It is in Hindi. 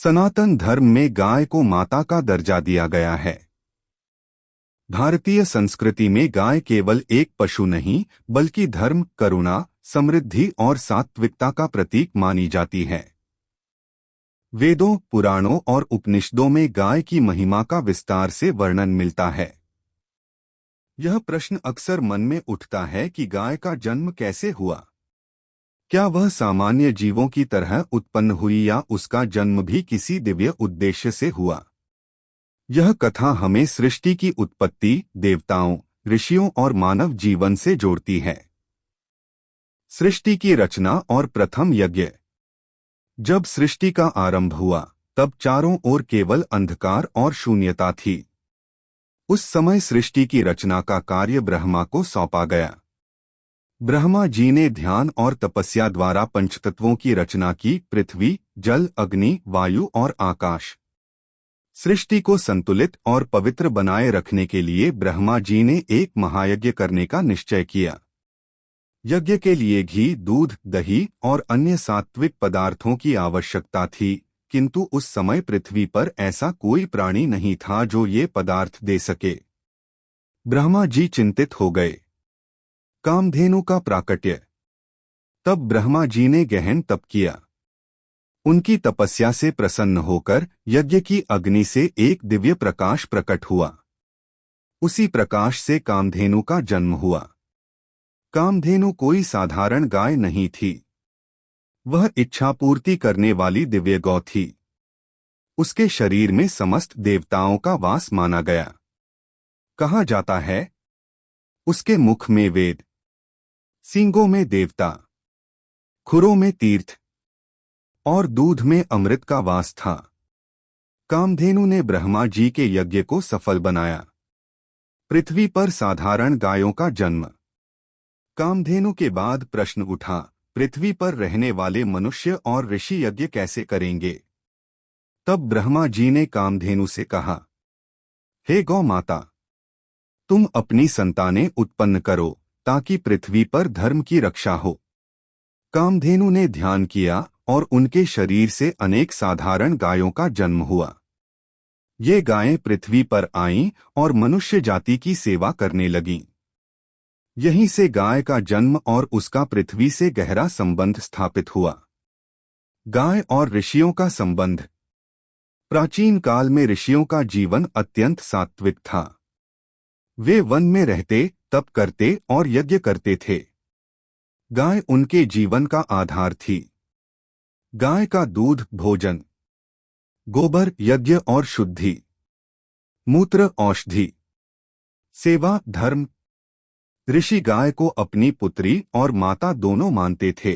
सनातन धर्म में गाय को माता का दर्जा दिया गया है। भारतीय संस्कृति में गाय केवल एक पशु नहीं, बल्कि धर्म, करुणा, समृद्धि और सात्विकता का प्रतीक मानी जाती है। वेदों, पुराणों और उपनिषदों में गाय की महिमा का विस्तार से वर्णन मिलता है। यह प्रश्न अक्सर मन में उठता है कि गाय का जन्म कैसे हुआ। क्या वह सामान्य जीवों की तरह उत्पन्न हुई या उसका जन्म भी किसी दिव्य उद्देश्य से हुआ? यह कथा हमें सृष्टि की उत्पत्ति, देवताओं, ऋषियों और मानव जीवन से जोड़ती है। सृष्टि की रचना और प्रथम यज्ञ। जब सृष्टि का आरंभ हुआ, तब चारों ओर केवल अंधकार और शून्यता थी। उस समय सृष्टि की रचना का कार्य ब्रह्मा को सौंपा गया। ब्रह्मा जी ने ध्यान और तपस्या द्वारा पंचतत्वों की रचना की: पृथ्वी, जल, अग्नि, वायु और आकाश। सृष्टि को संतुलित और पवित्र बनाए रखने के लिए ब्रह्मा जी ने एक महायज्ञ करने का निश्चय किया। यज्ञ के लिए घी, दूध, दही और अन्य सात्विक पदार्थों की आवश्यकता थी, किंतु उस समय पृथ्वी पर ऐसा कोई प्राणी नहीं था जो ये पदार्थ दे सके। ब्रह्मा जी चिंतित हो गए। कामधेनु का प्राकट्य। तब ब्रह्मा जी ने गहन तप किया। उनकी तपस्या से प्रसन्न होकर यज्ञ की अग्नि से एक दिव्य प्रकाश प्रकट हुआ। उसी प्रकाश से कामधेनु का जन्म हुआ। कामधेनु कोई साधारण गाय नहीं थी। वह इच्छा पूर्ति करने वाली दिव्य गौ थी। उसके शरीर में समस्त देवताओं का वास माना गया। कहा जाता है, उसके मुख में वेद, सींगों में देवता, खुरों में तीर्थ और दूध में अमृत का वास था। कामधेनु ने ब्रह्मा जी के यज्ञ को सफल बनाया। पृथ्वी पर साधारण गायों का जन्म। कामधेनु के बाद प्रश्न उठा, पृथ्वी पर रहने वाले मनुष्य और ऋषि यज्ञ कैसे करेंगे? तब ब्रह्मा जी ने कामधेनु से कहा, हे गौ माता, तुम अपनी संतानें उत्पन्न करो ताकि पृथ्वी पर धर्म की रक्षा हो। कामधेनु ने ध्यान किया और उनके शरीर से अनेक साधारण गायों का जन्म हुआ। ये गायें पृथ्वी पर आईं और मनुष्य जाति की सेवा करने लगीं। यहीं से गाय का जन्म और उसका पृथ्वी से गहरा संबंध स्थापित हुआ। गाय और ऋषियों का संबंध। प्राचीन काल में ऋषियों का जीवन अत्यंत सात्विक था। वे वन में रहते, तप करते और यज्ञ करते थे। गाय उनके जीवन का आधार थी। गाय का दूध भोजन, गोबर यज्ञ और शुद्धि, मूत्र औषधि, सेवा धर्म। ऋषि गाय को अपनी पुत्री और माता दोनों मानते थे।